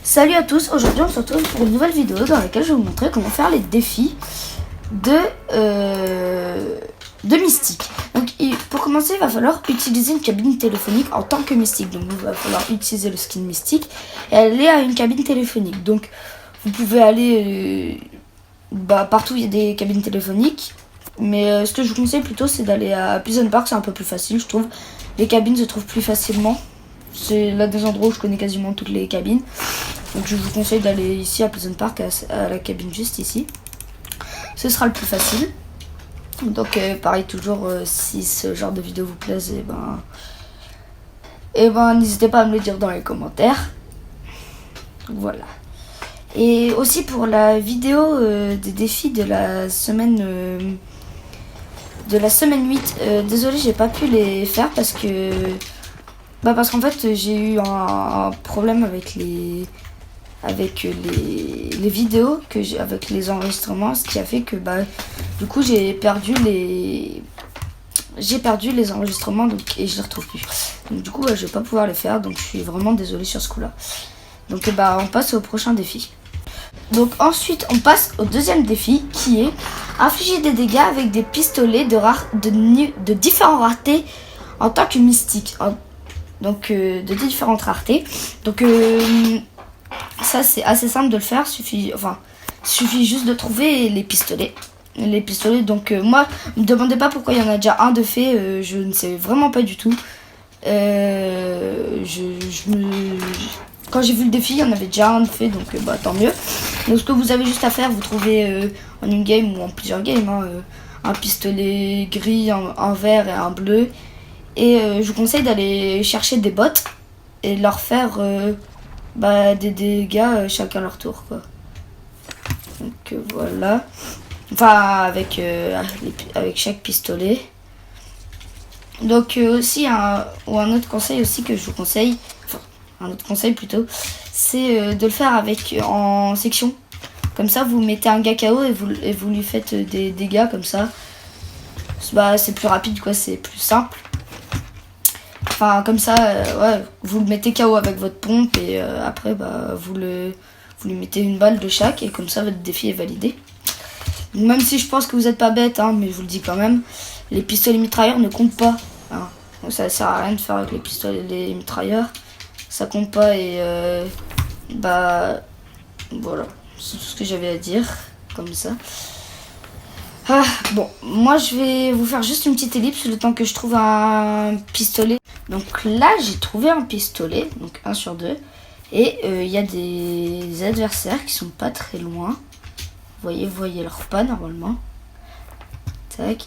Salut à tous, aujourd'hui on se retrouve pour une nouvelle vidéo dans laquelle je vais vous montrer comment faire les défis de Mystique. Donc pour commencer il va falloir utiliser une cabine téléphonique en tant que Mystique. Donc il va falloir utiliser le skin Mystique et aller à une cabine téléphonique. Donc vous pouvez aller partout où il y a des cabines téléphoniques. Mais ce que je vous conseille plutôt c'est d'aller à Pleasant Park, c'est un peu plus facile je trouve. Les cabines se trouvent plus facilement. C'est là des endroits où je connais quasiment toutes les cabines. Donc je vous conseille d'aller ici à Pleasant Park, à la cabine juste ici. Ce sera le plus facile. Donc pareil toujours, si ce genre de vidéo vous plaise, et ben n'hésitez pas à me le dire dans les commentaires. Voilà. Et aussi pour la vidéo des défis de la semaine 8, désolé j'ai pas pu les faire parce qu'en fait j'ai eu un problème avec les vidéos avec les enregistrements, ce qui a fait que du coup j'ai perdu les enregistrements et je les retrouve plus. Donc du coup je vais pas pouvoir les faire, donc je suis vraiment désolée sur ce coup là. Donc on passe au prochain défi. Donc ensuite on passe au deuxième défi qui est infliger des dégâts avec des pistolets de différentes raretés en tant que mystique. Donc de différentes raretés. Donc ça c'est assez simple de le faire, suffit juste de trouver les pistolets. Donc moi, me demandez pas pourquoi il y en a déjà un de fait, je ne sais vraiment pas du tout. Quand j'ai vu le défi, il y en avait déjà un de fait, donc tant mieux. Donc ce que vous avez juste à faire, vous trouvez en une game ou en plusieurs games, un pistolet gris, un vert et un bleu. Et je vous conseille d'aller chercher des bots et de leur faire des dégâts chacun leur tour quoi. Donc voilà. Enfin avec chaque pistolet. Donc aussi un autre conseil aussi que je vous conseille, un autre conseil plutôt, c'est de le faire en section. Comme ça vous mettez un gars KO et vous lui faites des dégâts comme ça. C'est plus rapide quoi, c'est plus simple. Enfin comme ça, vous le mettez KO avec votre pompe et après vous lui mettez une balle de chaque et comme ça votre défi est validé. Donc, même si je pense que vous n'êtes pas bête, mais je vous le dis quand même, les pistolets mitrailleurs ne comptent pas. Donc, ça sert à rien de faire avec les pistolets mitrailleurs, ça compte pas et voilà, c'est tout ce que j'avais à dire comme ça. Bon, moi je vais vous faire juste une petite ellipse le temps que je trouve un pistolet. Donc là j'ai trouvé un pistolet, donc 1 sur 2. Et il y a des adversaires qui sont pas très loin. Vous voyez leur pas normalement. Tac.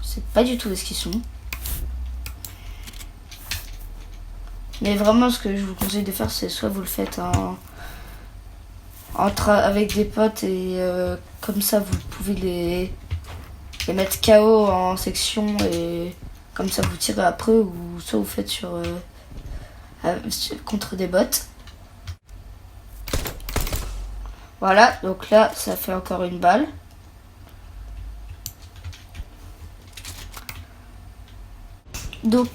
C'est pas du tout où est-ce qu'ils sont. Mais vraiment ce que je vous conseille de faire c'est soit vous le faites avec des potes et comme ça vous pouvez les mettre KO en section et comme ça vous tirez après ou soit vous faites contre des bots. Voilà, donc là ça fait encore une balle. Donc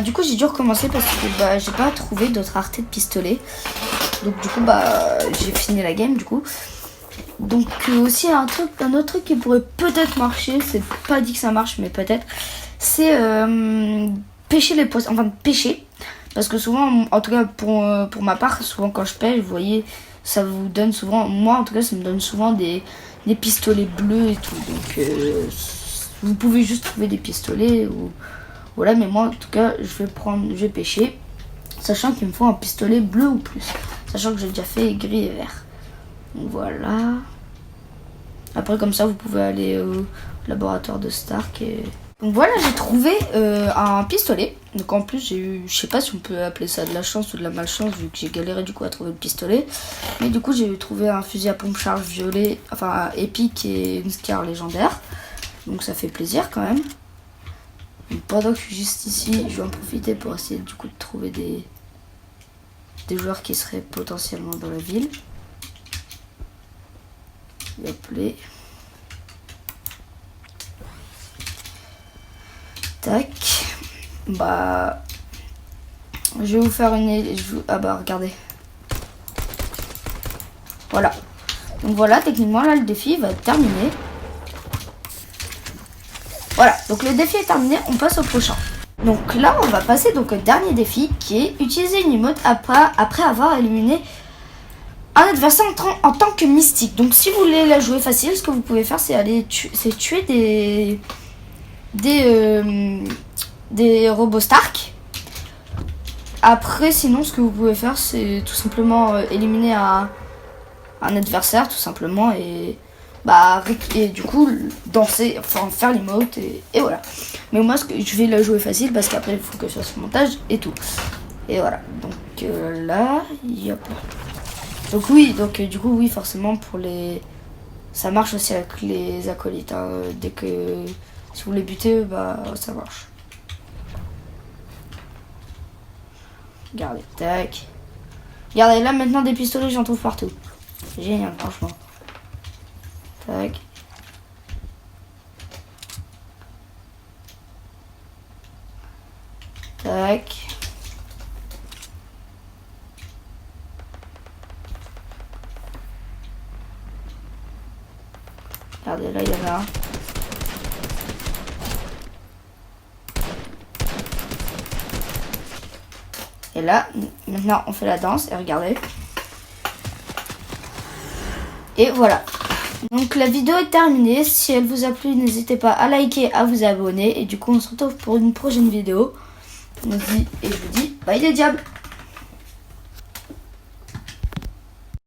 du coup j'ai dû recommencer parce que j'ai pas trouvé d'autres raretés de pistolet. Donc du coup j'ai fini la game du coup. Donc aussi un autre truc qui pourrait peut-être marcher, c'est pas dit que ça marche mais peut-être, c'est pêcher les poissons, pêcher. Parce que souvent, en tout cas pour ma part, souvent quand je pêche, vous voyez, ça vous donne souvent, moi en tout cas ça me donne souvent des pistolets bleus et tout. Donc vous pouvez juste trouver des pistolets ou voilà, mais moi en tout cas je vais pêcher, sachant qu'il me faut un pistolet bleu ou plus, sachant que j'ai déjà fait gris et vert. Donc voilà. Après comme ça vous pouvez aller au laboratoire de Stark et... Donc voilà, j'ai trouvé un pistolet. Donc en plus j'ai eu, je sais pas si on peut appeler ça de la chance ou de la malchance vu que j'ai galéré du coup à trouver le pistolet. Mais du coup j'ai trouvé un fusil à pompe charge violet, épique et une Scar légendaire. Donc ça fait plaisir quand même. Donc pendant que je suis juste ici, je vais en profiter pour essayer du coup de trouver des joueurs qui seraient potentiellement dans la ville. Appeler. Tac. Je vais vous faire une... Ah bah regardez. Voilà. Donc voilà, techniquement là le défi va être terminé. Voilà, donc le défi est terminé, on passe au prochain. Donc là on va passer donc au dernier défi qui est utiliser une emote après avoir éliminé un adversaire en tant que mystique. Donc si vous voulez la jouer facile, ce que vous pouvez faire c'est aller tuer des robots Stark. Après sinon ce que vous pouvez faire c'est tout simplement éliminer un adversaire tout simplement et du coup danser, enfin faire l'emote et voilà. Mais moi je vais la jouer facile parce qu'après il faut que je fasse le montage et tout. Et voilà. Donc là, yop. Donc oui, du coup oui forcément pour les... Ça marche aussi avec les acolytes. Hein. Dès que si vous les butez, ça marche. Regardez, tac. Regardez là maintenant des pistolets j'en trouve partout. C'est génial franchement. Tac. Tac. Regardez, là il y en a un. Et là, maintenant on fait la danse et regardez. Et voilà. Donc la vidéo est terminée. Si elle vous a plu, n'hésitez pas à liker, à vous abonner. Et du coup, on se retrouve pour une prochaine vidéo. Et je vous dis bye les diables.